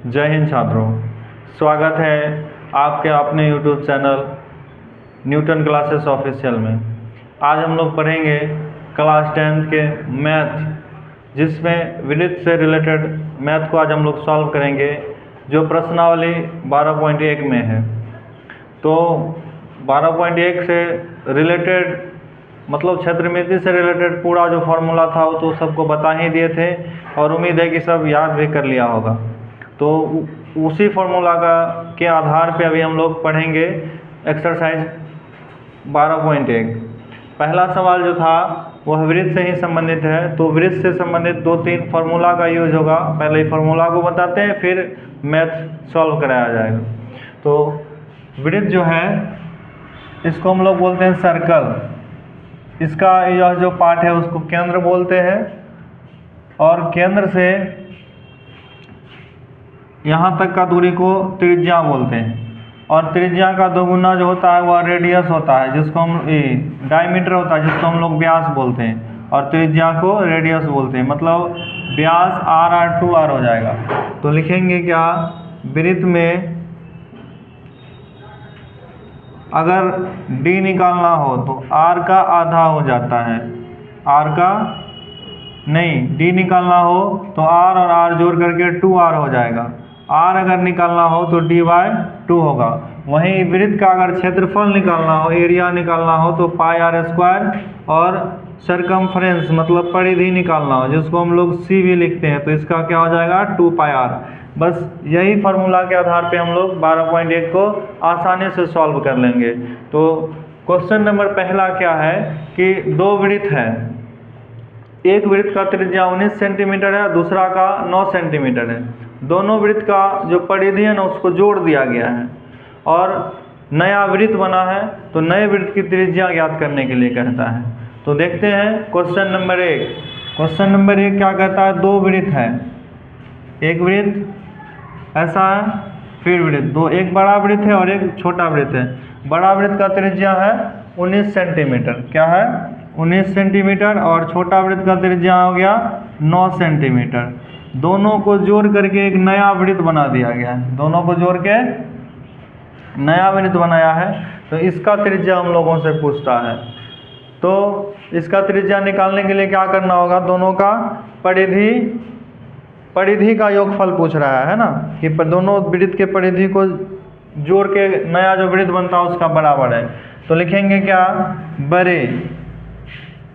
जय हिंद छात्रों, स्वागत है आपके अपने YouTube channel Newton classes official में। आज हम लोग पढ़ेंगे क्लास 10 के मैथ, जिसमें वृत्त से रिलेटेड मैथ को आज हम लोग सॉल्व करेंगे, जो प्रश्नावली 12.1 में है। तो 12.1 से रिलेटेड मतलब क्षेत्रमिति से रिलेटेड पूरा जो फॉर्मूला था वो तो सबको बता ही दिए थे और उम्मीद है कि सब याद भी कर लिया होगा। तो उसी फॉर्मूला के आधार पे अभी हम लोग पढ़ेंगे एक्सरसाइज 12.1। पहला सवाल जो था वह वृत्त से ही संबंधित है, तो वृत्त से संबंधित 2-3 फार्मूला का यूज होगा। पहले ही फार्मूला को बताते हैं, फिर मैथ सॉल्व कराया जाएगा। तो वृत्त जो है इसको हम लोग बोलते हैं सर्कल। इसका यह जो पार्ट है उसको केंद्र बोलते हैं और केंद्र से यहाँ तक का दूरी को त्रिज्या बोलते हैं। और त्रिज्या का दोगुना जो होता है वह रेडियस होता है, जिसको हम डायमीटर होता है, जिसको हम लोग व्यास बोलते हैं, और त्रिज्या को रेडियस बोलते हैं। मतलब व्यास r 2r हो जाएगा। तो लिखेंगे क्या, वृत्त में अगर d निकालना हो तो r का आधा हो जाता है, r का नहीं, d निकालना हो तो r और r जोड़ करके 2r हो जाएगा। r अगर निकालना हो तो d/2 होगा। वहीं वृत्त का अगर क्षेत्रफल निकालना हो, एरिया निकालना हो तो πr², और सरकमफ्रेंस मतलब परिधि निकालना हो, जिसको हम लोग c भी लिखते हैं, तो इसका क्या हो जाएगा 2πr। बस यही फार्मूला के आधार पे हम लोग 12.1 को आसानी से सॉल्व कर लेंगे। तो क्वेश्चन नंबर पहला क्या है कि दो वृत्त है, एक वृत्त का त्रिज्या 19 सेंटीमीटर है, दूसरा का 9 सेंटीमीटर है। दोनों वृत्त का जो परिधि है ना उसको जोड़ दिया गया है और नया वृत्त बना है, तो नए वृत्त की त्रिज्या ज्ञात करने के लिए कहता है। तो देखते हैं क्वेश्चन नंबर 1। क्वेश्चन नंबर 1 क्या कहता है, दो वृत्त है, एक वृत्त ऐसा है, फिर वृत्त दो, एक बड़ा वृत्त है और एक छोटा वृत्त है। बड़ा वृत्त का त्रिज्या है 19 सेंटीमीटर, क्या है 19 सेंटीमीटर, और छोटा वृत्त का त्रिज्या हो गया 9 सेंटीमीटर। दोनों को जोड़ करके एक नया वृत्त बना दिया गया है, दोनों को जोड़ के नया वृत्त बनाया है। तो इसका त्रिज्या हम लोगों से पूछता है, तो इसका त्रिज्या निकालने के लिए क्या करना होगा, दोनों का परिधि का योगफल पूछ रहा है ना, कि दोनों वृत्त के परिधि को जोड़ के नया जो वृत्त बनता है उसका बराबर है। तो लिखेंगे क्या, बड़े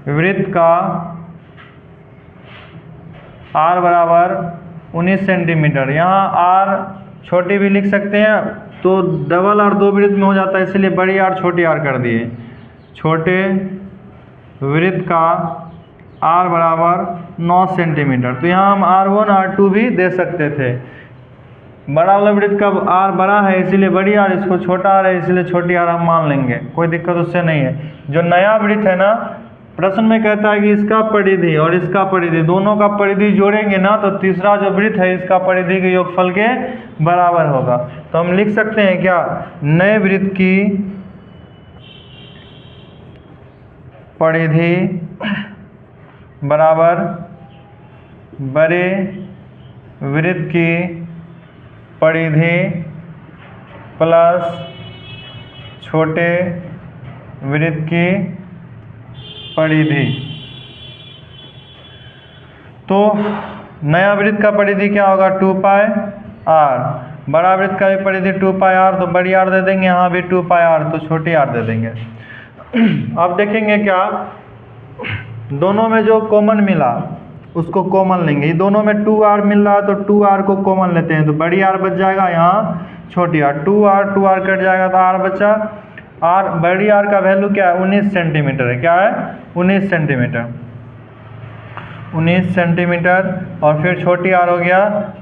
वृत्त का r बराबर 19 सेंटीमीटर, यहाँ r छोटी भी लिख सकते हैं, तो डबल r दो वृत्त में हो जाता है, इसलिए बड़ी r छोटी r कर दिए। छोटे वृत्त का r बराबर 9 सेंटीमीटर, तो यहाँ हम r1 r2 भी दे सकते थे। बड़ा वाला वृत्त का r बड़ा है इसलिए बड़ी r, इसको छोटा r है इसलिए छोटी r हम मान लेंगे, कोई दिक्कत उससे नहीं है। जो नया वृत्त है ना, प्रश्न में कहता है कि इसका परिधि और इसका परिधि, दोनों का परिधि जोड़ेंगे ना तो तीसरा जो वृत्त है इसका परिधि के योगफल के बराबर होगा। तो हम लिख सकते हैं क्या, नए वृत्त की परिधि बराबर बड़े वृत्त की परिधि प्लस छोटे वृत्त की परिधि। तो नया वृत्त का परिधि क्या होगा 2πr, बड़ा वृत्त का भी परिधि 2πr, तो बड़ी r दे देंगे, यहाँ भी 2πr, तो छोटी r दे देंगे। अब देखेंगे क्या, दोनों में जो कॉमन मिला उसको कॉमन लेंगे। ये दोनों में 2r मिल रहा है तो 2r को कॉमन लेते हैं, तो बड़ी r बच जाएगा, यहाँ छोटी r, 2r कट जाएगा तो r बचा। r बड़ी r का वैल्यू क्या है 19 सेंटीमीटर है, क्या है 19 सेंटीमीटर, 19 सेंटीमीटर, और फिर छोटी r हो गया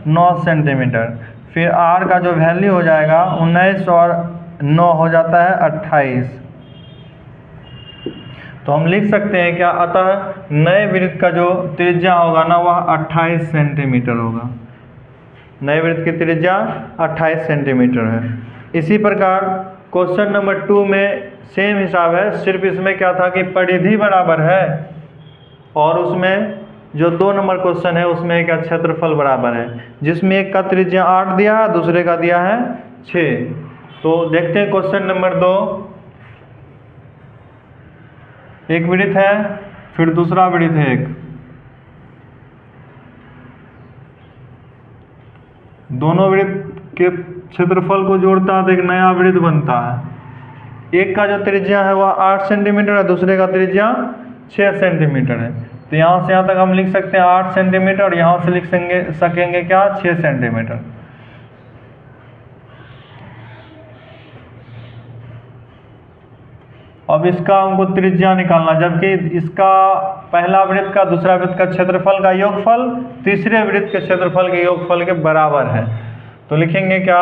9 सेंटीमीटर। फिर r का जो वैल्यू हो जाएगा 19 और 9 हो जाता है 28। तो हम लिख सकते हैं क्या, अतः नए वृत्त का जो त्रिज्या होगा ना वह 28 सेंटीमीटर होगा। नए वृत्त की त्रिज्या 28 सेंटीमीटर है। इसी प्रकार क्वेश्चन नंबर 2 में सेम हिसाब है, सिर्फ इसमें क्या था कि परिधि बराबर है और उसमें जो 2 नंबर क्वेश्चन है उसमें एक का क्षेत्रफल बराबर है, जिसमें एक का त्रिज्या 8 दिया है, दूसरे का दिया है 6। तो देखते हैं क्वेश्चन नंबर 2। एक वृत्त है, फिर दूसरा वृत्त है एक, दोनों वृत्त के क्षेत्रफल को जोड़ता है तो एक नया वृत्त बनता है। एक का जो त्रिज्या है वह 8 सेंटीमीटर है, दूसरे का त्रिज्या 6 सेंटीमीटर है। तो यहाँ से यहाँ तक हम लिख सकते हैं 8 सेंटीमीटर, और यहाँ से लिख सकेंगे क्या 6 सेंटीमीटर। अब इसका हमको त्रिज्या निकालना, जबकि इसका पहला वृत्त का दूसरा वृत्त का क्षेत्रफल का योगफल तीसरे वृत्त के क्षेत्रफल के योगफल के बराबर है। तो लिखेंगे क्या,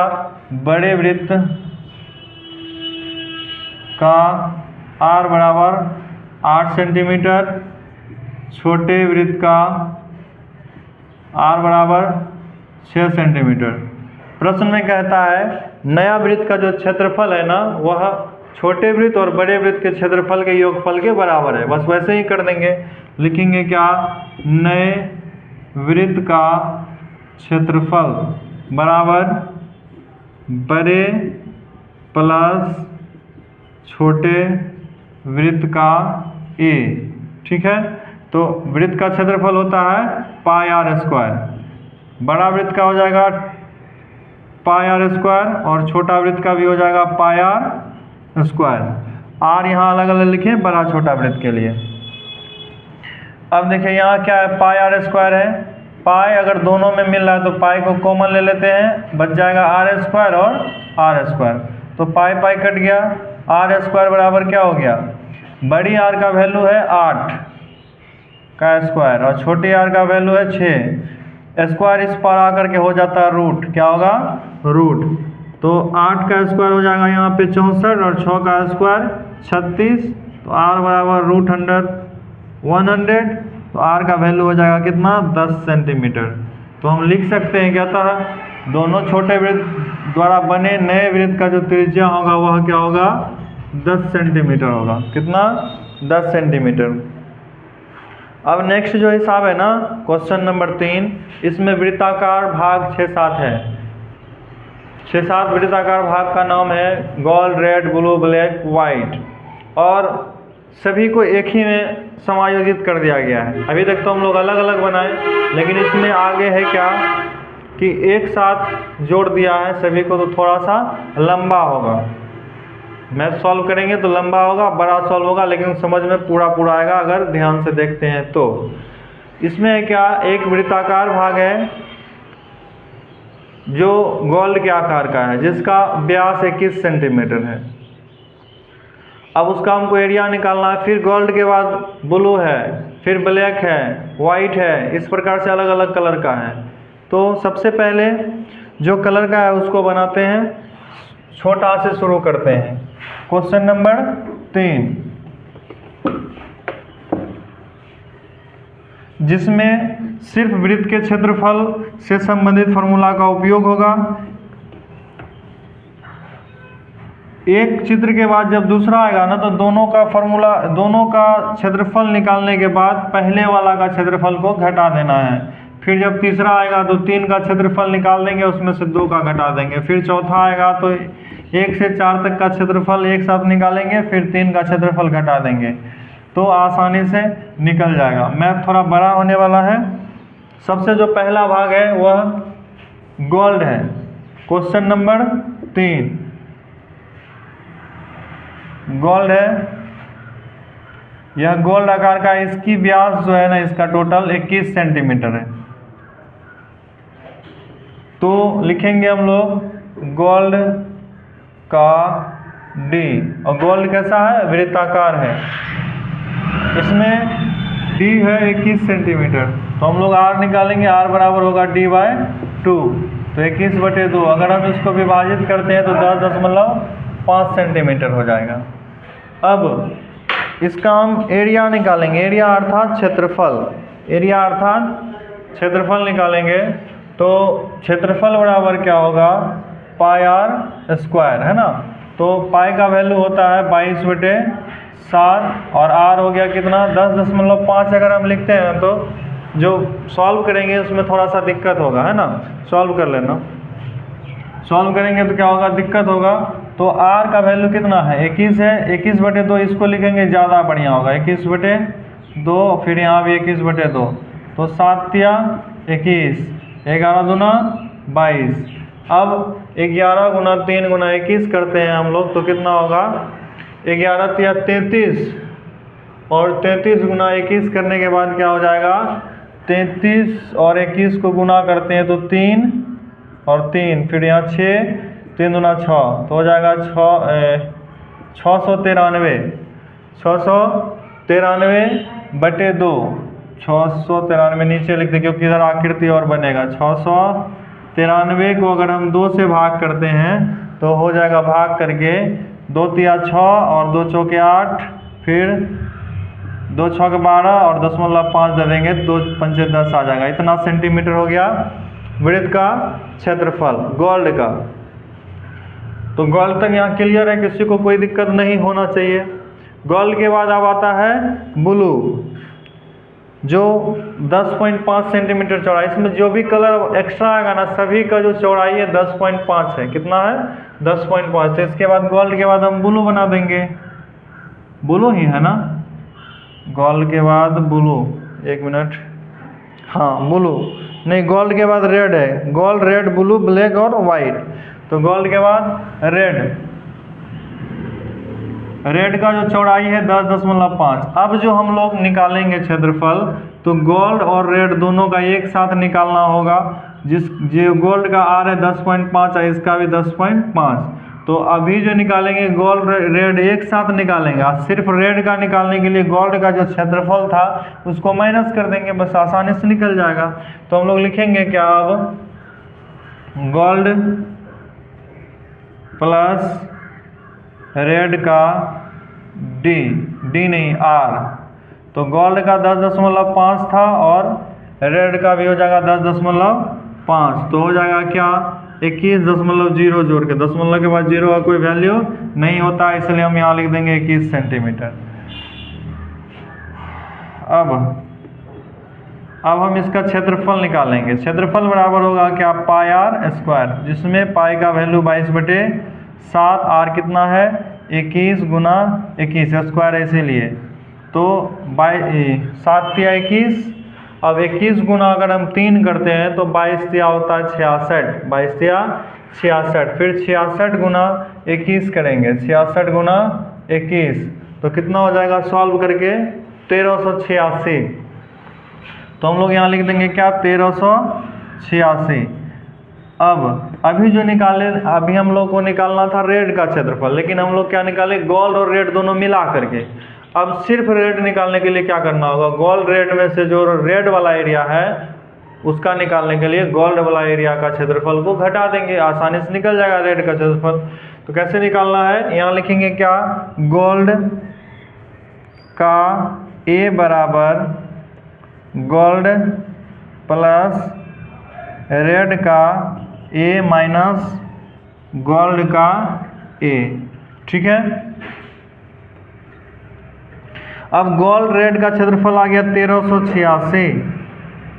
बड़े वृत्त का r बराबर 8 सेंटीमीटर, छोटे वृत्त का r बराबर 6 सेंटीमीटर। प्रश्न में कहता है नया वृत्त का जो क्षेत्रफल है ना वह छोटे वृत्त और बड़े वृत्त के क्षेत्रफल के योगफल के बराबर है। बस वैसे ही कर देंगे, लिखेंगे क्या, नए वृत्त का क्षेत्रफल बराबर बड़े प्लस छोटे वृत्त का a। ठीक है, तो वृत्त का क्षेत्रफल होता है पाई r स्क्वायर, बड़ा वृत्त का हो जाएगा पाई r स्क्वायर और छोटा वृत्त का भी हो जाएगा पाई r स्क्वायर। r यहाँ अलग अलग लिखे बड़ा छोटा वृत्त के लिए। अब देखिए यहाँ क्या है, पाई r स्क्वायर है, पाई अगर दोनों में मिल रहा है तो पाई को कॉमन ले लेते हैं, बच जाएगा r स्क्वायर और r स्क्वायर। तो पाई पाई कट गया, r स्क्वायर बराबर क्या हो गया, बड़ी r का वैल्यू है 8 का स्क्वायर और छोटी r का वैल्यू है 6, स्क्वायर इस पर आकर के हो जाता है रूट, क्या होगा रूट। तो 8 का स्क्वायर हो जाएगा यहाँ पे 64 और 6 का स्क्वायर 36, तो r बराबर √100, तो r का वैल्यू हो जाएगा कितना 10 सेंटीमीटर। तो हम लिख सकते हैं क्या था, दोनों छोटे वृत्त द्वारा बने नए वृत्त का जो त्रिज्या होगा वह क्या होगा 10 सेंटीमीटर होगा। कितना 10 सेंटीमीटर। अब नेक्स्ट जो हिसाब है ना क्वेश्चन नंबर 3, इसमें वृत्ताकार भाग 6-7 है। 6-7 वृत्ताकार भाग का नाम है gold, red, blue, black, white, और सभी को एक ही में समायोजित कर दिया गया है। अभी तक तो हम लोग अलग अलग बनाए, लेकिन इसमें आगे है क्या कि एक साथ जोड़ दिया है सभी को, तो थोड़ा सा लंबा होगा। मैथ सॉल्व करेंगे तो लंबा होगा, बड़ा सॉल्व होगा, लेकिन समझ में पूरा आएगा अगर ध्यान से देखते हैं तो। इसमें क्या, एक वृत्ताकार भाग है जो गोल्ड के आकार का है, जिसका व्यास 21 सेंटीमीटर है। अब उसका हमको एरिया निकालना है। फिर गोल्ड के बाद ब्लू है, फिर ब्लैक है, वाइट है, इस प्रकार से अलग अलग कलर का है। तो सबसे पहले जो कलर का है उसको बनाते हैं, छोटा से शुरू करते हैं। क्वेश्चन नंबर 3, जिसमें सिर्फ वृत्त के क्षेत्रफल से संबंधित फॉर्मूला का उपयोग होगा। एक चित्र के बाद जब दूसरा आएगा ना तो दोनों का फॉर्मूला, दोनों का क्षेत्रफल निकालने के बाद पहले वाला का क्षेत्रफल को घटा देना है। फिर जब तीसरा आएगा तो 3 का क्षेत्रफल निकाल देंगे, उसमें से 2 का घटा देंगे। फिर चौथा आएगा तो 1 से 4 तक का क्षेत्रफल एक साथ निकालेंगे, फिर 3 का क्षेत्रफल घटा देंगे, तो आसानी से निकल जाएगा। मैथ थोड़ा बड़ा होने वाला है। सबसे जो पहला भाग है वह गोल्ड है। क्वेश्चन नंबर 3 गोल्ड है। यह गोल्ड आकार का, इसकी व्यास जो है ना, इसका टोटल 21 सेंटीमीटर है। तो लिखेंगे हम लोग गोल्ड का D, और गोल्ड कैसा है, वृत्ताकार है। इसमें D है 21 सेंटीमीटर, तो हम लोग R निकालेंगे, R बराबर होगा D/2, तो 21/2। अगर हम इसको विभाजित करते हैं तो 10.5 सेंटीमीटर हो जाएगा। अब इसका हम एरिया निकालेंगे, एरिया अर्थात क्षेत्रफल, एरिया अर्थात क्षेत्रफल निकालेंगे। तो क्षेत्रफल बराबर क्या होगा, पाई r स्क्वायर, है ना। तो पाई का वैल्यू होता है 22/7 और r हो गया कितना 10.5। अगर हम लिखते हैं तो जो सॉल्व करेंगे उसमें थोड़ा सा दिक्कत होगा, है ना। सॉल्व कर लेना। सॉल्व करेंगे तो क्या होगा, दिक्कत होगा। तो r का वैल्यू कितना है, 21 है। 21/2 इसको लिखेंगे, ज़्यादा बढ़िया होगा। 21/2, फिर यहाँ भी 21/2, तो 7 या 21, 11 दूना 22। अब 11 गुना 3 गुना 21 करते हैं हम लोग, तो कितना होगा, 11 या 33, और 33 गुना 21 करने के बाद क्या हो जाएगा, 33 और 21 को गुना करते हैं तो 3 और 3, फिर यहाँ 6, 3 दूना 6, तो हो जाएगा 693। 693/2, 693 नीचे लिख दें क्योंकि इधर आकृति और बनेगा। 693 को अगर हम 2 से भाग करते हैं तो हो जाएगा, भाग करके 2 तिया 6 और 2 चौके 8, फिर 2 छक 12 और 0.5 दे देंगे, 2 पंचे 10 आ जाएगा। इतना सेंटीमीटर हो गया वृत्त का क्षेत्रफल गोल्ड का। तो गोल्ड तक यहाँ क्लियर है, किसी को कोई दिक्कत नहीं होना चाहिए। गोल्ड के बाद अब आता है ब्लू, जो 10.5 सेंटीमीटर चौड़ाई। इसमें जो भी कलर एक्स्ट्रा आएगा ना, सभी का जो चौड़ाई है 10.5 है। कितना है, 10.5। तो इसके बाद गोल्ड के बाद हम ब्लू बना देंगे। ब्लू ही है ना, गोल्ड के बाद ब्लू, 1 मिनट, हाँ ब्लू नहीं, गोल्ड के बाद रेड है। गोल्ड, रेड, ब्लू, ब्लैक और वाइट। तो गोल्ड के बाद रेड, रेड का जो चौड़ाई है 10.5। अब जो हम लोग निकालेंगे क्षेत्रफल, तो गोल्ड और रेड दोनों का एक साथ निकालना होगा। जो गोल्ड का आर है 10.5 है, इसका भी 10.5। तो अभी जो निकालेंगे गोल्ड रेड एक साथ निकालेंगे। सिर्फ रेड का निकालने के लिए गोल्ड का जो क्षेत्रफल था उसको माइनस कर देंगे, बस आसानी से निकल जाएगा। तो हम लोग लिखेंगे क्या, अब गोल्ड प्लस रेड का डी नहीं आर। तो गोल्ड का 10.5 था और रेड का भी हो जाएगा 10.5। तो हो जाएगा क्या, 21.0 जोड़ के, दशमलव के बाद 0 का कोई वैल्यू नहीं होता, इसलिए हम यहाँ लिख देंगे 21 सेंटीमीटर। अब हम इसका क्षेत्रफल निकालेंगे। क्षेत्रफल बराबर होगा क्या, पाई आर स्क्वायर, जिसमें पाई का वैल्यू 22/7, आर कितना है 21 गुना 21 स्क्वायर है इसीलिए। तो 7 या 21, अब 21 गुना अगर हम 3 करते हैं तो 22 या होता है 66, 22 या 66, फिर 66 गुना 21 करेंगे, 66 गुना 21, तो कितना हो जाएगा सॉल्व करके 1386। तो हम लोग यहाँ लिख देंगे क्या, 1386। अब अभी जो निकाले, अभी हम लोग को निकालना था रेड का क्षेत्रफल, लेकिन हम लोग क्या निकाले, गोल्ड और रेड दोनों मिला करके। अब सिर्फ रेड निकालने के लिए क्या करना होगा, गोल्ड रेड में से जो रेड वाला एरिया है उसका निकालने के लिए गोल्ड वाला एरिया का क्षेत्रफल को घटा देंगे, आसानी से निकल जाएगा रेड का क्षेत्रफल। तो कैसे निकालना है, यहाँ लिखेंगे क्या, गोल्ड का ए बराबर गोल्ड प्लस रेड का ए माइनस गोल्ड का ए, ठीक है। अब गोल्ड रेड का क्षेत्रफल आ गया 1386,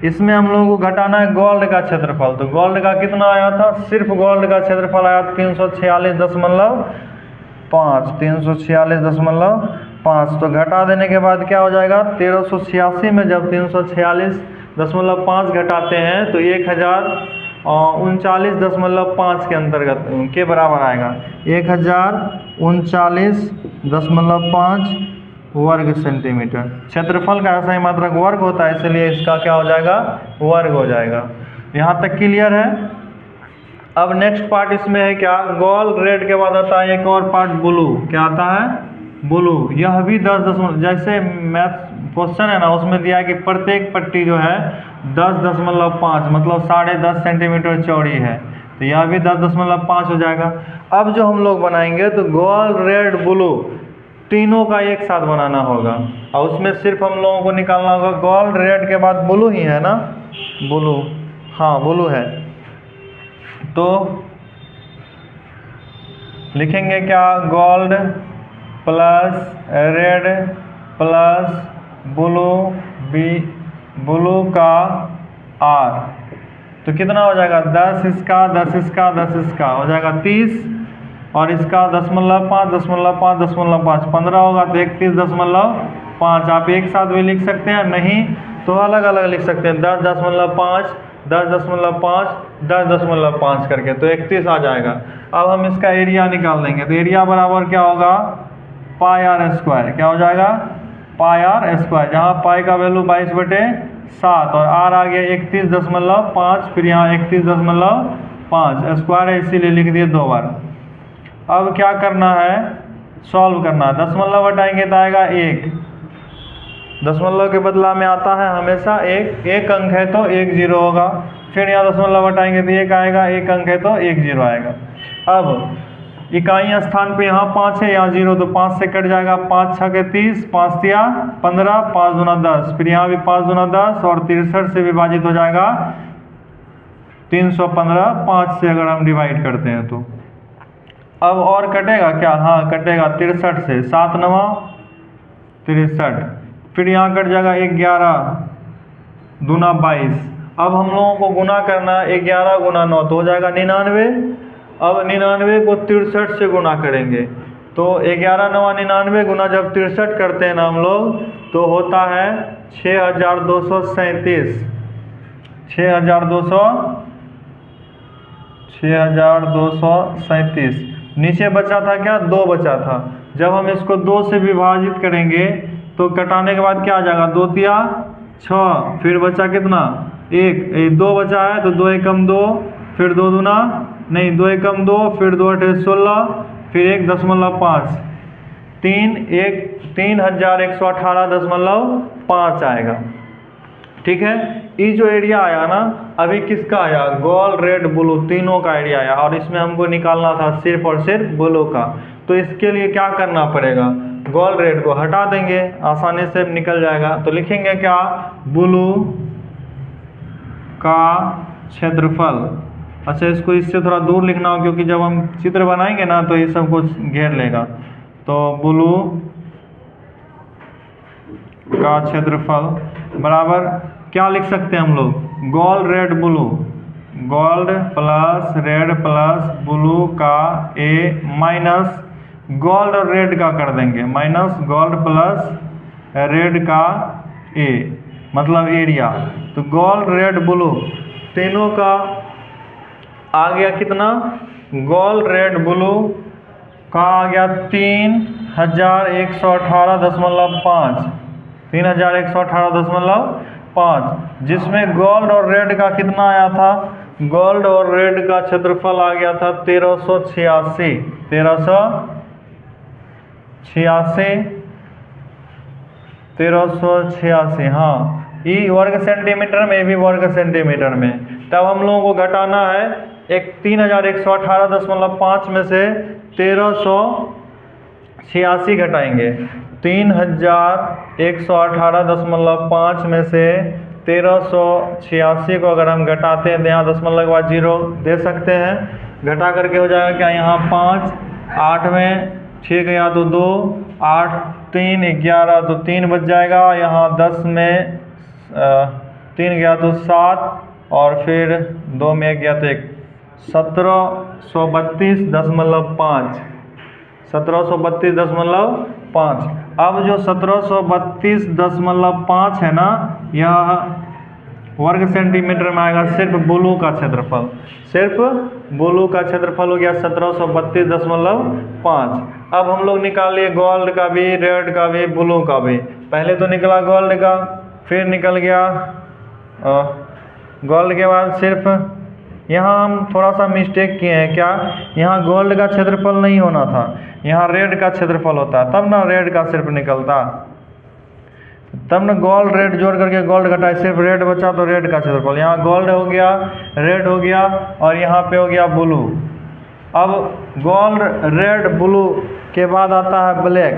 इसमें हम लोगों को घटाना है गोल्ड का क्षेत्रफल। तो गोल्ड का कितना आया था, सिर्फ गोल्ड का क्षेत्रफल आया 346.5, 346.5। तो घटा देने के बाद क्या हो जाएगा, 1386 में जब 346.5 घटाते हैं तो 1039.5 के अंतर्गत के बराबर आएगा, 1039.5 वर्ग सेंटीमीटर। क्षेत्रफल का ऐसा ही मात्रक वर्ग होता है, इसलिए इसका क्या हो जाएगा, वर्ग हो जाएगा। यहाँ तक क्लियर है। अब नेक्स्ट पार्ट इसमें है क्या, गोल्ड रेड के बाद आता है एक और पार्ट ब्लू। क्या आता है, ब्लू। यह भी 10 जैसे मैथ क्वेश्चन है ना, उसमें दिया है कि प्रत्येक पट्टी जो है 10.5 मतलब 10.5 सेंटीमीटर चौड़ी है, तो यह भी 10.5 हो जाएगा। अब जो हम लोग बनाएंगे तो गोल्ड रेड ब्लू तीनों का एक साथ बनाना होगा, और उसमें सिर्फ हम लोगों को निकालना होगा गोल्ड रेड के बाद ब्लू ही है ना, ब्लू, हाँ ब्लू है। तो लिखेंगे क्या, gold plus red plus blue blue का आर, तो कितना हो जाएगा 10 इसका 10 इसका 10 इसका हो जाएगा 30, और इसका 10.5 10.5 10.5 15 होगा, तो 31.5 आप एक साथ भी लिख सकते हैं, नहीं तो अलग अलग लिख सकते हैं 10.5 10.5 10.5 करके, तो 31 आ जाएगा। अब हम इसका एरिया निकाल देंगे, तो एरिया बराबर क्या होगा पाई आर स्क्वायर, क्या हो जाएगा पाई आर स्क्वायर, जहाँ पाई का वैल्यू 22/7 और आर आ गया 31.5, फिर यहाँ 31.5 स्क्वायर है, इसीलिए लिख दिए 2 बार। अब क्या करना है, सॉल्व करना है, दशमलव हटाएंगे तो आएगा 1, दशमलव के बदला में आता है हमेशा एक अंक है तो 1 0 होगा, फिर यहाँ दशमलव हटाएंगे तो 1 आएगा, एक अंक है तो 1 0 आएगा। अब इकाई स्थान पे यहाँ 5 है, यहाँ 0, तो 5 से कट जाएगा, 5 6 के 30, 5 तिया 15, 5 दूना 10, फिर यहाँ भी 5 दूना 10 और 63 से विभाजित हो जाएगा 315, 5 से अगर हम डिवाइड करते हैं तो। अब और कटेगा क्या, हाँ कटेगा 63 से, 7 9 63, फिर यहाँ कट जाएगा 11 दूना 22। अब हम लोगों को गुना करना है, 11 गुना 9 तो हो जाएगा 99। अब 99 को 63 से गुना करेंगे, तो 11 9 99 गुना जब 63 करते हैं ना हम लोग, तो होता है 6237, 6237। नीचे बचा था क्या, 2 बचा था, जब हम इसको 2 से विभाजित करेंगे तो कटाने के बाद क्या आ जाएगा, 2 तिया 6, फिर बचा कितना 1, 2 बचा है तो 2 एकम 2, फिर 2 दूना नहीं 2 एकम 2, फिर 2 अठे 16, फिर 1.5, 3118.5 आएगा। ठीक है, ये जो एरिया आया ना, अभी किसका आया, गोल्ड रेड ब्लू तीनों का एरिया आया, और इसमें हमको निकालना था सिर्फ और सिर्फ ब्लू का। तो इसके लिए क्या करना पड़ेगा, गोल्ड रेड को हटा देंगे, आसानी से निकल जाएगा। तो लिखेंगे क्या, ब्लू का क्षेत्रफल। अच्छा, इसको इससे थोड़ा दूर लिखना हो, क्योंकि जब हम चित्र बनाएंगे ना तो ये सब कुछ घेर लेगा। तो ब्लू का क्षेत्रफल बराबर क्या लिख सकते हैं हम लोग, gold red blue, gold plus red plus blue का ए माइनस गोल्ड और रेड का कर देंगे, माइनस गोल्ड प्लस रेड का ए, मतलब एरिया। तो गोल्ड रेड ब्लू तीनों का आ गया कितना, गोल्ड रेड ब्लू का आ गया 3118.5, 3118.5, जिसमें गोल्ड और रेड का कितना आया था, गोल्ड और रेड का क्षेत्रफल आ गया था 1386, हाँ, ई वर्ग सेंटीमीटर में, भी वर्ग सेंटीमीटर में। तब हम लोगों को घटाना है 3118.5 में से 1386 घटाएंगे, 3118.5 में से 1386 को अगर हम घटाते हैं तो यहाँ दशमलव के बाद 0 दे सकते हैं, घटा करके हो जाएगा क्या, यहाँ 5, 8 में 6 गया तो 2, 8 3 11 तो 3 बच जाएगा, यहाँ 10 में 3 गया तो 7, और फिर 2 में 1 गया तो 1, 1732.5, 1732.5। अब जो 1732.5 है ना, यह वर्ग सेंटीमीटर में आएगा सिर्फ ब्लू का क्षेत्रफल, सिर्फ ब्लू का क्षेत्रफल हो गया 1732.5। अब हम लोग निकालिए गोल्ड का भी, रेड का भी, ब्लू का भी। पहले तो निकला गोल्ड का, फिर निकल गया गोल्ड के बाद सिर्फ यहाँ हम थोड़ा सा मिस्टेक किए हैं, क्या, यहाँ गोल्ड का क्षेत्रफल नहीं होना था, यहाँ रेड का क्षेत्रफल होता, तब ना रेड का सिर्फ निकलता, तब ना गोल्ड रेड जोड़ करके गोल्ड घटाए, सिर्फ रेड बचा तो रेड का क्षेत्रफल। यहाँ गोल्ड हो गया, रेड हो गया, और यहाँ पे हो गया ब्लू। अब गोल्ड रेड ब्लू के बाद आता है ब्लैक,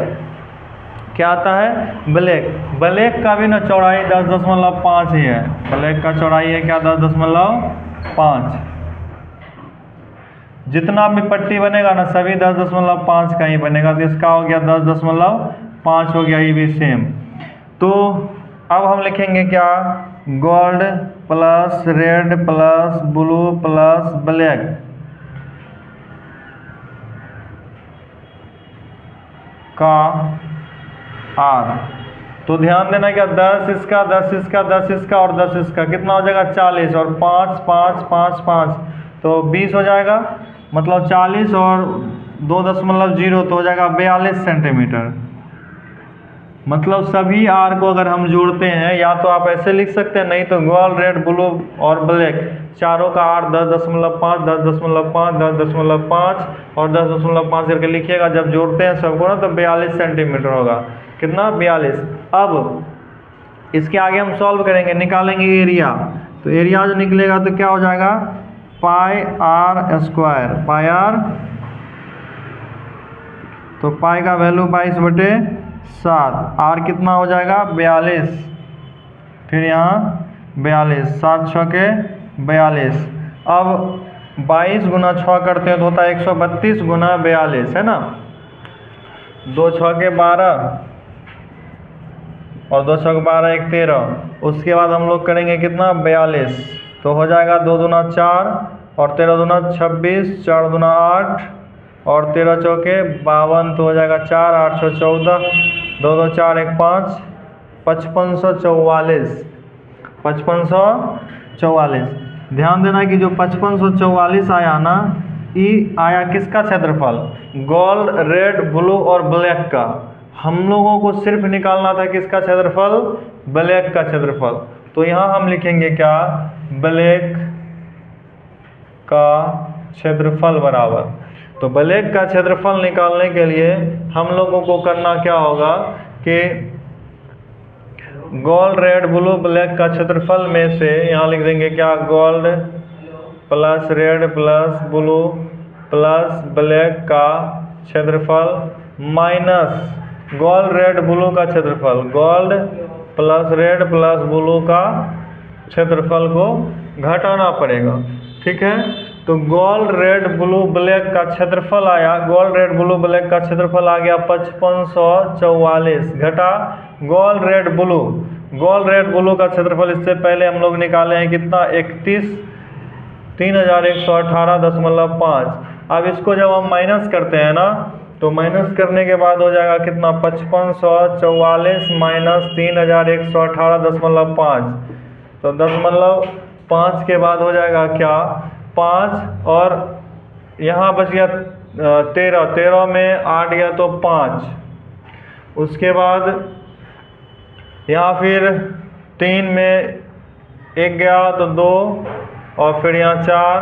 क्या आता है, ब्लैक। ब्लैक का भी ना चौड़ाई 10.5 ही है, ब्लैक का चौड़ाई है क्या, 10.5। जितना भी पट्टी बनेगा ना सभी 10.5 का ही बनेगा, तो इसका हो गया 10.5 हो गया, ये भी सेम। तो अब हम लिखेंगे क्या, gold plus red plus blue plus black का आर। तो ध्यान देना क्या, 10 इसका 10 इसका 10 इसका और 10 इसका कितना हो जाएगा 40 और 5 5 5 5 तो 20 हो जाएगा। मतलब 40 और 2.0 तो हो जाएगा 42 सेंटीमीटर। मतलब सभी आर को अगर हम जोड़ते हैं, या तो आप ऐसे लिख सकते हैं, नहीं तो गोल्ड रेड ब्लू और ब्लैक चारों का आर 10.5 10.5 10.5 और 10.5 करके लिखिएगा। जब जोड़ते हैं सबको ना तो 42 सेंटीमीटर होगा। कितना 42। अब इसके आगे हम सॉल्व करेंगे, निकालेंगे एरिया। तो एरिया जो निकलेगा तो क्या हो जाएगा, पाई आर स्क्वायर, पाई आर। तो पाई का वैल्यू 22/7, आर कितना हो जाएगा 42, फिर यहाँ 42, 7 छके 42। अब 22 गुना 6 करते हैं तो होता है 132 गुना 42, है ना। 2 छके 12 और 2 छक 12 1 13। उसके बाद हम लोग करेंगे कितना 42, तो हो जाएगा 2 दूना 4 और 13 दूना 26, 4 दूना 8 और 13 चौके 52, तो हो जाएगा 4 8 6 14, 2 2 4 1 5, 5544, 5544। ध्यान देना कि जो 5544 आया ना, ये आया किसका क्षेत्रफल, गोल्ड रेड ब्लू और ब्लैक का। हम लोगों को सिर्फ निकालना था किसका क्षेत्रफल, ब्लैक का क्षेत्रफल। तो यहाँ हम लिखेंगे क्या, ब्लैक का क्षेत्रफल बराबर। तो ब्लैक का क्षेत्रफल निकालने के लिए हम लोगों को करना क्या होगा कि गोल्ड रेड ब्लू ब्लैक का क्षेत्रफल में से यहाँ लिख देंगे क्या, gold plus red plus blue plus black का क्षेत्रफल माइनस गोल्ड रेड ब्लू का क्षेत्रफल, gold plus red plus blue का क्षेत्रफल को घटाना पड़ेगा। ठीक है, तो गोल्ड रेड ब्लू ब्लैक का क्षेत्रफल आया, गोल्ड रेड ब्लू ब्लैक का क्षेत्रफल आ गया 5544 घटा gold red blue. Gold red blue का क्षेत्रफल इससे पहले हम लोग निकाले हैं कितना, 31,118.5। अब इसको जब हम माइनस करते हैं ना, तो माइनस करने के बाद हो जाएगा कितना, 5544 माइनस 3118.5। तो 10.5 के बाद हो जाएगा क्या, 5 और यहाँ बच गया 13, 13 में 8 गया तो 5। उसके बाद यहाँ फिर 3 में 1 गया तो 2 और फिर यहाँ 4,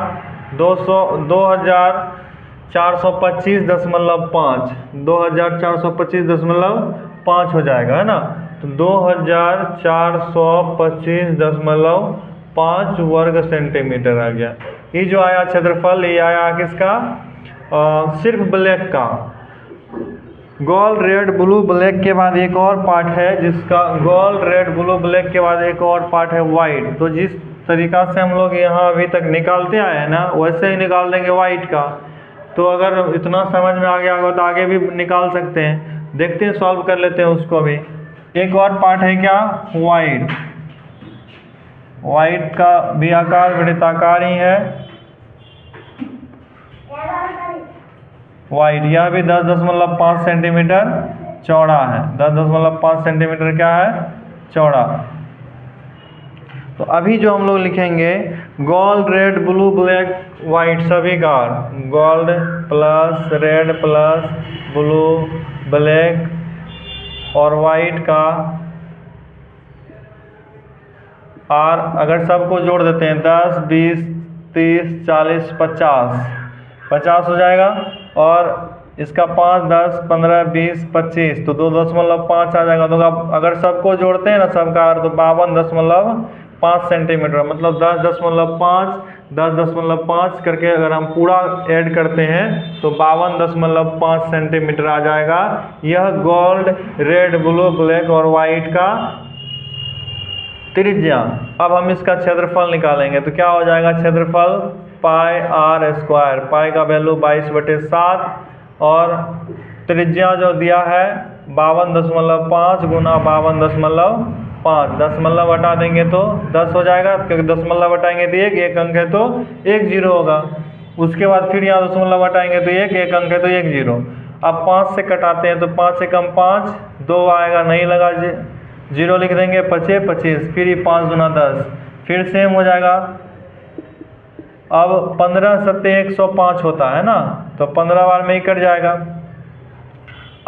2425.5, 2425.5 हो जाएगा, है ना। तो 2425.5 वर्ग सेंटीमीटर आ गया। ये जो आया क्षेत्रफल, ये आया किसका, सिर्फ ब्लैक का। गोल्ड रेड ब्लू ब्लैक के बाद एक और पार्ट है जिसका, गोल्ड रेड ब्लू ब्लैक के बाद एक और पार्ट है वाइट। तो जिस तरीका से हम लोग यहाँ अभी तक निकालते आए हैं ना, वैसे ही निकाल देंगे वाइट का। तो अगर इतना समझ में आ गया होगा तो आगे भी निकाल सकते हैं। देखते हैं, सॉल्व कर लेते हैं उसको भी। एक और पार्ट है क्या, वाइट। वाइट का भी आकार वृत्ताकार ही है। वाइट यह भी 10.5 सेंटीमीटर चौड़ा है, 10.5 सेंटीमीटर क्या है, चौड़ा। तो अभी जो हम लोग लिखेंगे, gold red blue black white सभी का, gold plus red plus blue black और वाइट का आर अगर सबको जोड़ देते हैं 10 20 30 40 50 हो जाएगा। और इसका 5 10 15 20 25 तो 2.5 आ जाएगा। तो अगर सबको जोड़ते हैं ना सबका आर, तो 52.5 सेंटीमीटर, मतलब 10.5 करके अगर हम पूरा ऐड करते हैं तो 52.5 सेंटीमीटर आ जाएगा। यह गोल्ड रेड ब्लू ब्लैक और वाइट का त्रिज्या। अब हम इसका क्षेत्रफल निकालेंगे तो क्या हो जाएगा, क्षेत्रफल पाई आर स्क्वायर, पाई का वैल्यू 22/7 और त्रिज्या जो दिया है 52.5 गुना 52.5 5, दशमलव हटा देंगे तो 10 हो जाएगा, क्योंकि दशमलव हटाएंगे तो एक अंक है तो 1 जीरो होगा। उसके बाद फिर यहाँ दशमलव हटाएंगे तो एक अंक है तो 1 जीरो। अब 5 से कटाते हैं तो 5 से कम 5, 2 आएगा नहीं लगा, जीरो लिख देंगे, 25 25, फिर ये 5 दूना 10, फिर सेम हो जाएगा। अब 15 सत्ते 105 होता है ना, तो 15 बार में ही कट जाएगा।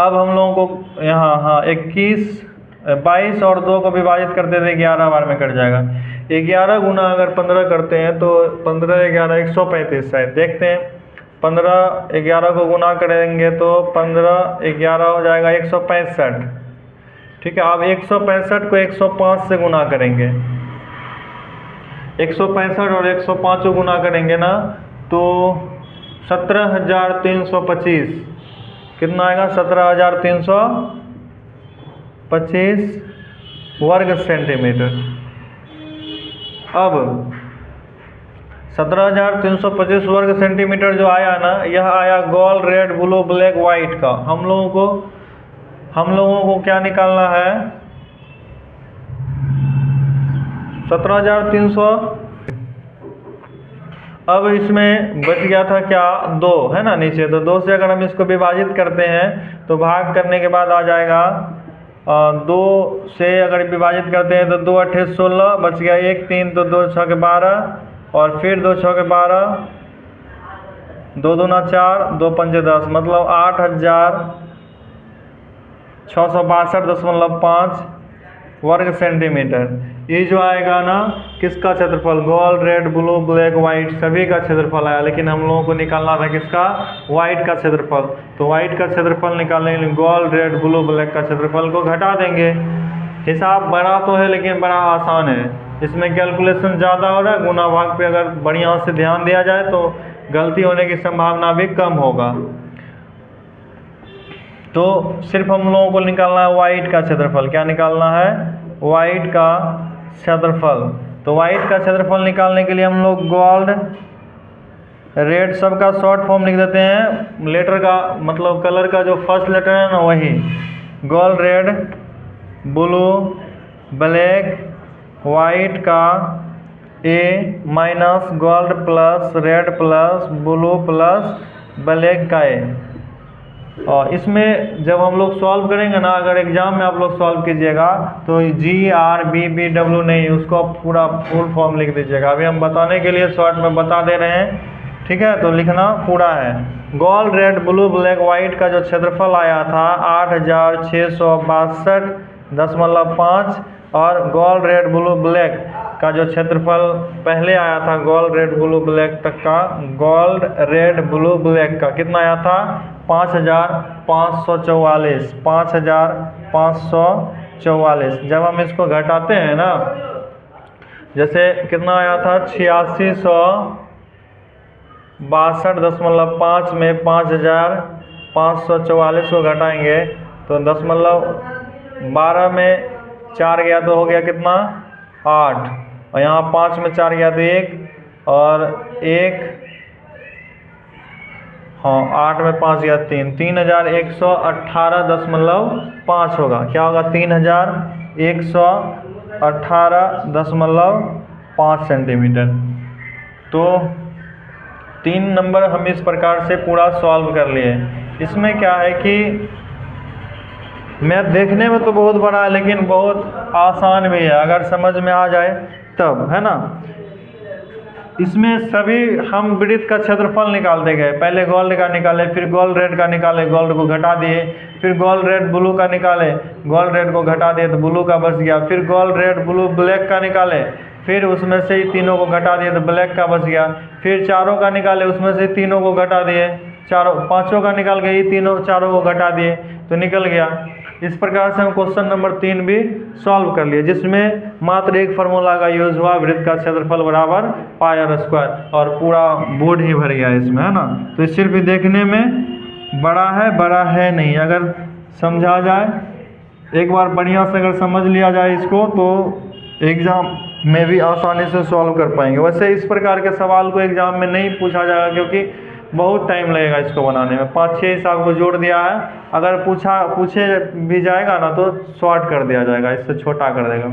अब हम लोगों को यहाँ 22 और 2 को विभाजित करते थे 11 बार में कट जाएगा। 11 गुना अगर 15 करते हैं तो 15 11 135 शायद, देखते हैं। 15 11 को गुना करेंगे तो 15 11 हो जाएगा 165। ठीक है, अब 165 को 105 से गुना करेंगे, 165 और 105 को गुना करेंगे ना तो 17,325 कितना आएगा, 17,325 वर्ग सेंटीमीटर। अब 17,325 वर्ग सेंटीमीटर जो आया ना, यह आया gold, red, blue, black, white का। हम लोगों को क्या निकालना है, 17,300। अब इसमें बच गया था क्या, 2 है ना नीचे, तो 2 से अगर हम इसको विभाजित करते हैं तो भाग करने के बाद आ जाएगा 2 से अगर विभाजित करते हैं तो 2 8 16, बच गया 1 3, तो 2 6 के 12 और फिर 2 6 के 12, 2 दूना 4, 2 पंजे 10, मतलब 8,662.5 वर्ग सेंटीमीटर। ये जो आएगा ना किसका क्षेत्रफल, gold, red, blue, black, white सभी का क्षेत्रफल आया, लेकिन हम लोगों को निकालना था किसका, वाइट का क्षेत्रफल। तो वाइट का क्षेत्रफल निकालने के लिए गोल्ड, रेड, ब्लू, ब्लैक का क्षेत्रफल को घटा देंगे। हिसाब बड़ा तो है लेकिन बड़ा आसान है, इसमें कैलकुलेशन ज़्यादा हो रहा है। गुना भाग पे अगर बढ़िया से ध्यान दिया जाए तो गलती होने की संभावना भी कम होगा। तो सिर्फ हम लोगों को निकालना है वाइट का क्षेत्रफल। क्या निकालना है, वाइट का क्षेत्रफल। तो वाइट का क्षेत्रफल निकालने के लिए हम लोग गोल्ड, रेड सबका शॉर्ट फॉर्म लिख देते हैं, लेटर का मतलब कलर का जो फर्स्ट लेटर है ना वही, gold, red, blue, black, white का A minus gold plus red plus blue plus black का ए। और इसमें जब हम लोग सॉल्व करेंगे ना, अगर एग्जाम में आप लोग सॉल्व कीजिएगा तो GRBBW नहीं, उसको आप पूरा फुल फॉर्म लिख दीजिएगा। अभी हम बताने के लिए शॉर्ट में बता दे रहे हैं, ठीक है, तो लिखना पूरा है। Gold, red, blue, black, white का जो क्षेत्रफल आया था 8,662.5 और गोल्ड, रेड, ब्लू, ब्लैक का जो क्षेत्रफल पहले आया था गोल्ड, रेड, ब्लू, ब्लैक तक का, गोल्ड, रेड, ब्लू, ब्लैक का कितना आया था, 5,544, 5,544। जब हम इसको घटाते हैं ना, जैसे कितना आया था 8662.5 में 5,544 को घटाएंगे तो 0.12 में 4 गया तो हो गया कितना, 8, और यहाँ 5 में 4 गया तो 1 और 1, हाँ 8 में 5 गया 3, 3,118.5 होगा। क्या होगा, 3,118.5 सेंटीमीटर। तो 3 नंबर हम इस प्रकार से पूरा सॉल्व कर लिए। इसमें क्या है कि मैथ देखने में तो बहुत बड़ा है लेकिन बहुत आसान भी है अगर समझ में आ जाए तब, है ना। इसमें सभी हम वृत्त का क्षेत्रफल निकालते गए, पहले गोल्ड का निकाले, फिर गोल्ड रेड का निकाले, गोल्ड को घटा दिए, फिर गोल्ड रेड ब्लू का निकाले, गोल्ड रेड को घटा दिए तो ब्लू का बच गया, फिर गोल्ड रेड ब्लू ब्लैक का निकाले, फिर उसमें से ही तीनों को घटा दिए तो ब्लैक का बच गया, फिर चारों का निकाले, उसमें से तीनों को घटा दिए, पाँचों का निकाल के ही चारों को घटा दिए तो निकल गया। इस प्रकार से हम क्वेश्चन नंबर 3 भी सॉल्व कर लिए, जिसमें मात्र एक फार्मूला का यूज हुआ, वृत्त का क्षेत्रफल बराबर पाई आर स्क्वायर, और पूरा बोर्ड ही भर गया इसमें, है ना। तो सिर्फ देखने में बड़ा है नहीं, अगर समझा जाए एक बार बढ़िया से अगर समझ लिया जाए इसको तो एग्ज़ाम में भी आसानी से सॉल्व कर पाएंगे। वैसे इस प्रकार के सवाल को एग्ज़ाम में नहीं पूछा जाएगा क्योंकि बहुत टाइम लगेगा इसको बनाने में। 5-6 हिसाब को जोड़ दिया है, अगर पूछे भी जाएगा ना तो शॉर्ट कर दिया जाएगा, इससे छोटा कर देगा।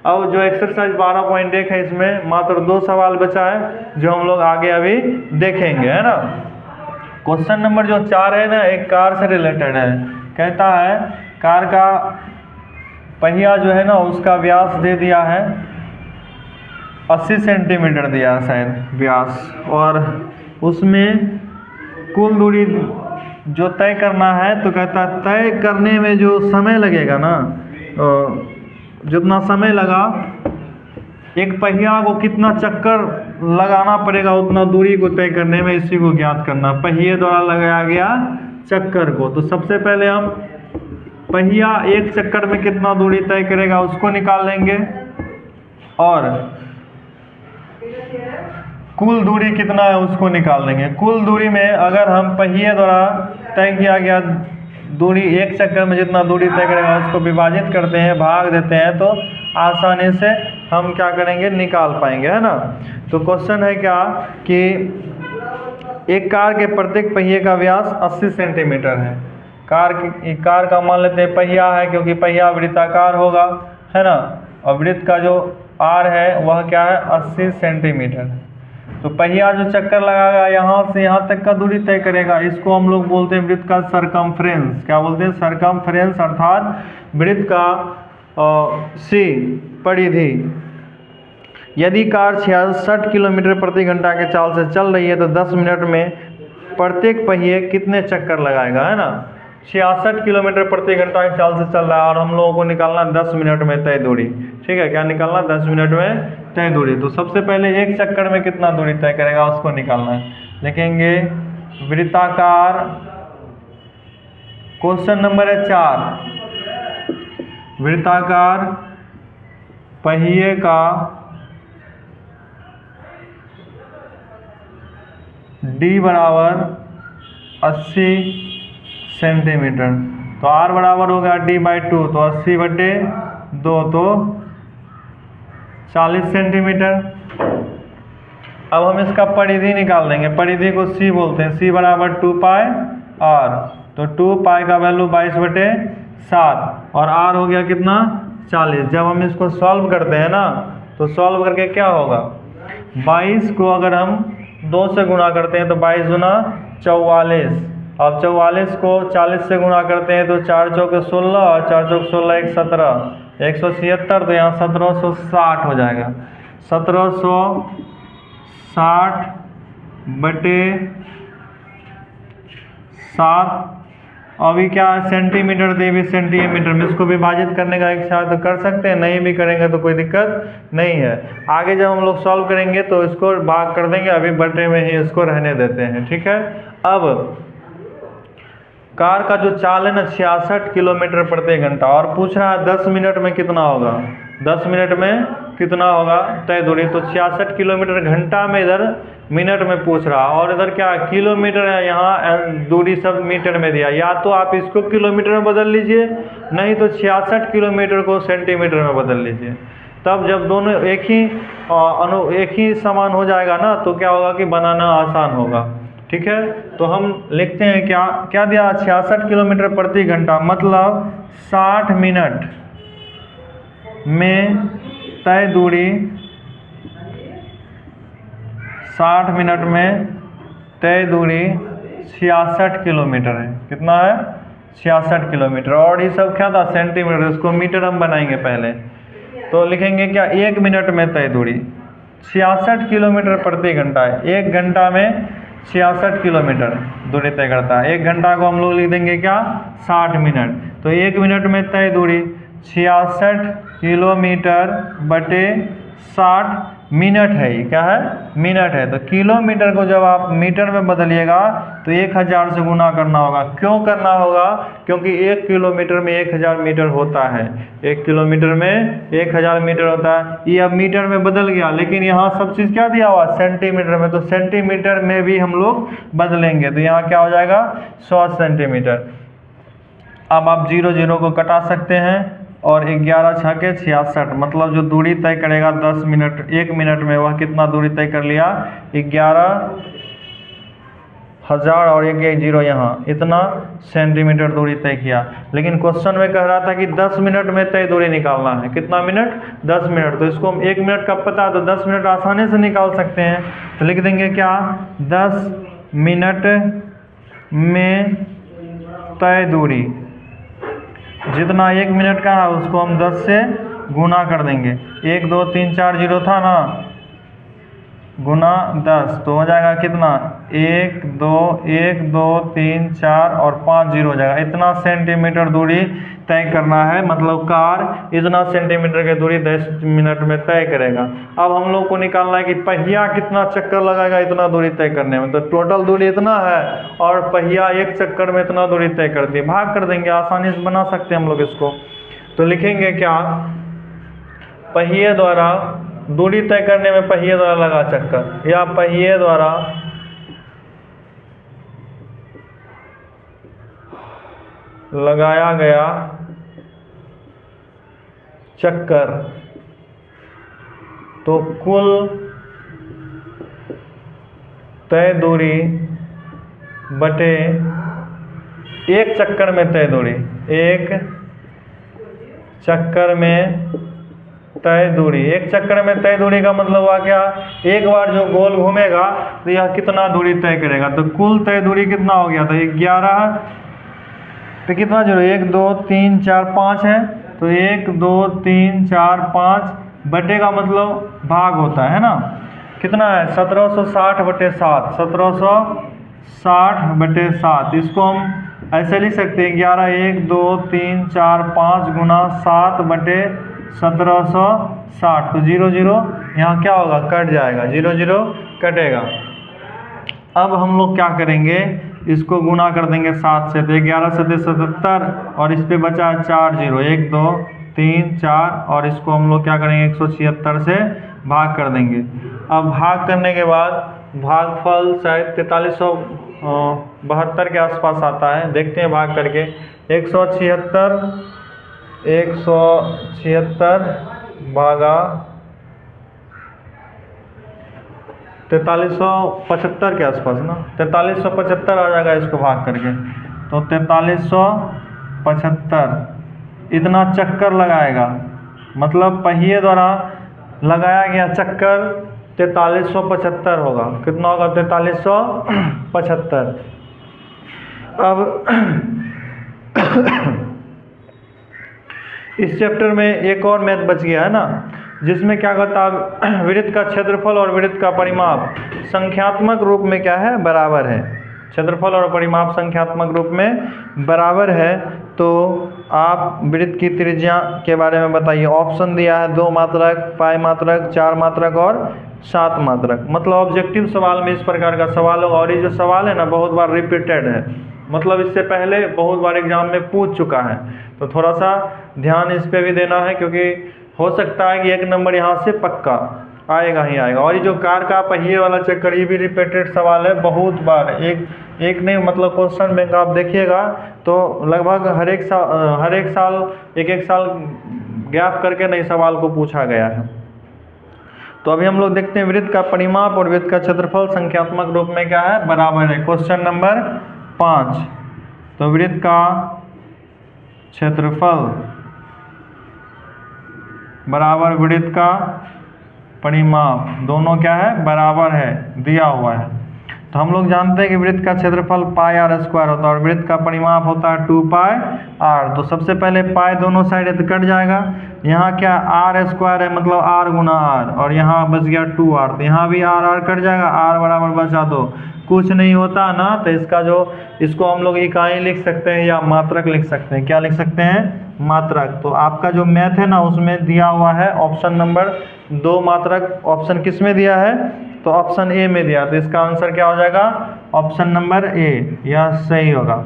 अब जो एक्सरसाइज 12.1 है इसमें मात्र 2 सवाल बचा है जो हम लोग आगे अभी देखेंगे, है ना। क्वेश्चन नंबर जो 4 है ना, एक कार से रिलेटेड है। कहता है कार का पहिया जो है ना उसका व्यास दे दिया है 80 सेंटीमीटर दिया है शायद व्यास, और उसमें कुल दूरी जो तय करना है, तो कहता है तय करने में जो समय लगेगा ना, जितना समय लगा एक पहिया को कितना चक्कर लगाना पड़ेगा उतना दूरी को तय करने में, इसी को ज्ञात करना। पहिए द्वारा लगाया गया चक्कर को, तो सबसे पहले हम पहिया एक चक्कर में कितना दूरी तय करेगा उसको निकाल लेंगे, और कुल दूरी कितना है उसको निकाल लेंगे। कुल दूरी में अगर हम पहिए द्वारा तय किया गया दूरी एक चक्कर में जितना दूरी तय करेगा उसको विभाजित करते हैं, भाग देते हैं, तो आसानी से हम क्या करेंगे निकाल पाएंगे, है ना। तो क्वेश्चन है क्या कि एक कार के प्रत्येक पहिए का व्यास 80 सेंटीमीटर है। कार का मान लेते हैं पहिया है, क्योंकि पहिया वृत्ताकार होगा, है ना, और वृत्त का जो आर है वह क्या है 80 सेंटीमीटर। तो पहिया जो चक्कर लगाएगा यहाँ से यहाँ तक का दूरी तय करेगा, इसको हम लोग बोलते हैं वृत्त का सरकमफ्रेंस। क्या बोलते हैं? सरकमफ्रेंस, अर्थात वृत्त का सी परिधि। यदि कार 66 किलोमीटर प्रति घंटा के चाल से चल रही है तो 10 मिनट में प्रत्येक पहिए कितने चक्कर लगाएगा, है ना। 66 किलोमीटर प्रति घंटा की चाल से चल रहा है और हम लोगों को निकालना 10 मिनट में तय दूरी। ठीक है, क्या निकालना? 10 मिनट में तय दूरी। तो सबसे पहले एक चक्कर में कितना दूरी तय करेगा उसको निकालना है। लिखेंगे वृत्ताकार, क्वेश्चन नंबर है 4, वृत्ताकार पहिए का D बराबर 80 सेंटीमीटर, तो R बराबर हो गया D/2, तो 80/2 तो 40 सेंटीमीटर। अब हम इसका परिधि निकाल देंगे, परिधि को C बोलते हैं, C बराबर 2πr, तो 2π का वैल्यू 22/7 और R हो गया कितना? 40। जब हम इसको सॉल्व करते हैं ना तो सॉल्व करके क्या होगा, 22 को अगर हम 2 से गुणा करते हैं तो 22 गुना 44, अब 44 को 40 से गुणा करते हैं तो 4 चौके 16 और 4 चौक 16 1 17 176, तो यहाँ 1760 हो जाएगा। 1760/7। अभी क्या सेंटीमीटर दे भी सेंटीमीटर में, इसको विभाजित करने का इच्छा तो कर सकते हैं, नहीं भी करेंगे तो कोई दिक्कत नहीं है। आगे जब हम लोग सॉल्व करेंगे तो इसको भाग कर देंगे, अभी बटे में ही इसको रहने देते हैं। ठीक है, अब कार का जो चाल है ना 66 किलोमीटर प्रति घंटा, और पूछ रहा है 10 मिनट में कितना होगा, 10 मिनट में कितना होगा तय दूरी। तो 66 किलोमीटर घंटा में इधर मिनट में पूछ रहा, और इधर क्या किलोमीटर है, यहाँ दूरी सब मीटर में दिया। या तो आप इसको किलोमीटर में बदल लीजिए, नहीं तो 66 किलोमीटर को सेंटीमीटर में बदल लीजिए। तब जब दोनों एक ही समान हो जाएगा ना तो क्या होगा कि बनाना आसान होगा। ठीक है, तो हम लिखते हैं क्या दिया, 66 किलोमीटर प्रति घंटा, मतलब 60 मिनट में तय दूरी, 60 मिनट में तय दूरी 66 किलोमीटर है। कितना है? 66 किलोमीटर। और ये सब क्या था? सेंटीमीटर, इसको मीटर हम बनाएंगे पहले। तो लिखेंगे क्या, 1 मिनट में तय दूरी 66 किलोमीटर प्रति घंटा है। 1 घंटा में 66 किलोमीटर दूरी तय करता है। 1 घंटा को हम लोग लिख देंगे क्या, 60 मिनट। तो 1 मिनट में तय दूरी 66 किलोमीटर बटे 60 मिनट है। ये क्या है? मिनट है। तो किलोमीटर को जब आप मीटर में बदलिएगा तो 1000 से गुना करना होगा। क्यों करना होगा? क्योंकि 1 किलोमीटर में 1000 मीटर होता है। 1 किलोमीटर में 1000 मीटर होता है। ये अब मीटर में बदल गया, लेकिन यहाँ सब चीज़ क्या दिया हुआ? सेंटीमीटर में। तो सेंटीमीटर में भी हम लोग बदलेंगे, तो यहाँ क्या हो जाएगा? 100 सेंटीमीटर। अब आप 0 0 को कटा सकते हैं, और 11 छके 66, मतलब जो दूरी तय करेगा 10 मिनट 1 मिनट में, वह कितना दूरी तय कर लिया? 11 1000 और एक 0 यहाँ, इतना सेंटीमीटर दूरी तय किया। लेकिन क्वेश्चन में कह रहा था कि 10 मिनट में तय दूरी निकालना है। कितना मिनट? 10 मिनट। तो इसको हम 1 मिनट का पता है तो 10 मिनट आसानी से निकाल सकते हैं। तो लिख देंगे क्या? 10 मिनट में तय दूरी, जितना 1 मिनट का है उसको हम 10 से गुना कर देंगे। 1 2 3 4 0 था ना, गुना 10 तो हो जाएगा कितना? 1 2 3 4 और 5 0 हो जाएगा। इतना सेंटीमीटर दूरी तय करना है, मतलब कार इतना सेंटीमीटर की दूरी 10 मिनट में तय करेगा। अब हम लोग को निकालना है कि पहिया कितना चक्कर लगाएगा इतना दूरी तय करने में। तो टोटल दूरी इतना है और पहिया एक चक्कर में इतना दूरी तय करती है, भाग कर देंगे, आसानी से बना सकते हैं हम लोग इसको। तो लिखेंगे क्या? पहिए द्वारा दूरी तय करने में पहिए द्वारा लगा चक्कर, या पहिए द्वारा लगाया गया चक्कर, तो कुल तय दूरी बटे एक चक्कर में तय दूरी, एक चक्कर में तय दूरी। एक चक्कर में तय दूरी का मतलब हुआ क्या? एक बार जो गोल घूमेगा तो यह कितना दूरी तय करेगा। तो कुल तय दूरी कितना हो गया था? 11 पे कितना 0? 1 2 3 4 5 है, तो 1 2 3 4 5 बटे का मतलब भाग होता है ना। कितना है? 1760 बटे 7, 1760 बटे 7। इसको हम ऐसे लिख सकते हैं 11 1 2 3 4 5 गुना 7 बटे 1760। तो 0 0 यहाँ क्या होगा? कट जाएगा, 0 0 कटेगा। अब हम लोग क्या करेंगे? इसको गुना कर देंगे 7 से, तो 11 से 77 और इस पे बचा 4 0, 1 2 3 4 और इसको हम लोग क्या करेंगे? 176 से भाग कर देंगे। अब भाग करने के बाद भागफल शायद 4372 के आसपास आता है, देखते हैं भाग करके। 176 भागा 4375 के आसपास ना, 4375 आ जाएगा इसको भाग करके। तो 4375 इतना चक्कर लगाएगा, मतलब पहिए द्वारा लगाया गया चक्कर 4375 होगा। कितना होगा? 4375। अब इस चैप्टर में एक और मैथ बच गया है ना, जिसमें क्या कहता है? वृत्त का क्षेत्रफल और वृत्त का परिमाप संख्यात्मक रूप में क्या है? बराबर है। क्षेत्रफल और परिमाप संख्यात्मक रूप में बराबर है। तो आप वृत्त की त्रिज्या के बारे में बताइए। ऑप्शन दिया है 2 मात्रक, पाई मात्रक, 4 मात्रक और 7 मात्रक। मतलब ऑब्जेक्टिव सवाल में इस प्रकार का सवाल होगा। और ये जो सवाल है ना बहुत बार रिपीटेड है, मतलब इससे पहले बहुत बार एग्जाम में पूछ चुका है। तो थोड़ा सा ध्यान इस पे भी देना है, क्योंकि हो सकता है कि 1 नंबर यहाँ से पक्का आएगा ही आएगा। और ये जो कार का पहिए वाला चक्कर, ये भी रिपीटेड सवाल है बहुत बार। एक नहीं, मतलब क्वेश्चन बैंक आप देखिएगा तो लगभग हर एक साल एक साल गैप करके नए सवाल को पूछा गया है। तो अभी हम लोग देखते हैं वृत्त का परिमाप और वृत्त का क्षेत्रफल संख्यात्मक रूप में क्या है? बराबर है। Question number 5। तो वृत्त का क्षेत्रफल बराबर वृत्त का परिमाप, दोनों क्या है? बराबर है, दिया हुआ है। तो हम लोग जानते हैं कि वृत्त का क्षेत्रफल पाई आर स्क्वायर होता है और वृत्त का परिमाप होता है 2 पाई आर। तो सबसे पहले पाई दोनों साइड है तो कट जाएगा। यहाँ क्या आर स्क्वायर है, मतलब आर गुना आर, और यहाँ बच गया 2r। तो यहाँ भी आर कट जाएगा, आर बराबर बचा 2। कुछ नहीं होता ना, तो इसको हम लोग इकाई लिख सकते हैं या मात्रक लिख सकते हैं। क्या लिख सकते हैं? मात्रक। तो आपका जो मैथ है ना उसमें दिया हुआ है ऑप्शन नंबर 2 मात्रक। ऑप्शन किस में दिया है? तो ऑप्शन ए में दिया। तो इसका आंसर क्या हो जाएगा? ऑप्शन नंबर ए, यह सही होगा।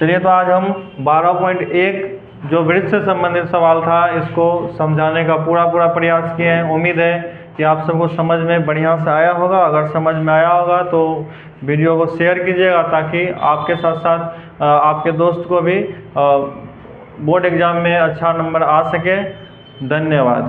चलिए, तो आज हम 12.1 जो वृत्त से संबंधित सवाल था इसको समझाने का पूरा प्रयास किए हैं। उम्मीद है कि आप सबको समझ में बढ़िया से आया होगा। अगर समझ में आया होगा तो वीडियो को शेयर कीजिएगा, ताकि आपके साथ साथ आपके दोस्त को भी बोर्ड एग्जाम में अच्छा नंबर आ सके। धन्यवाद।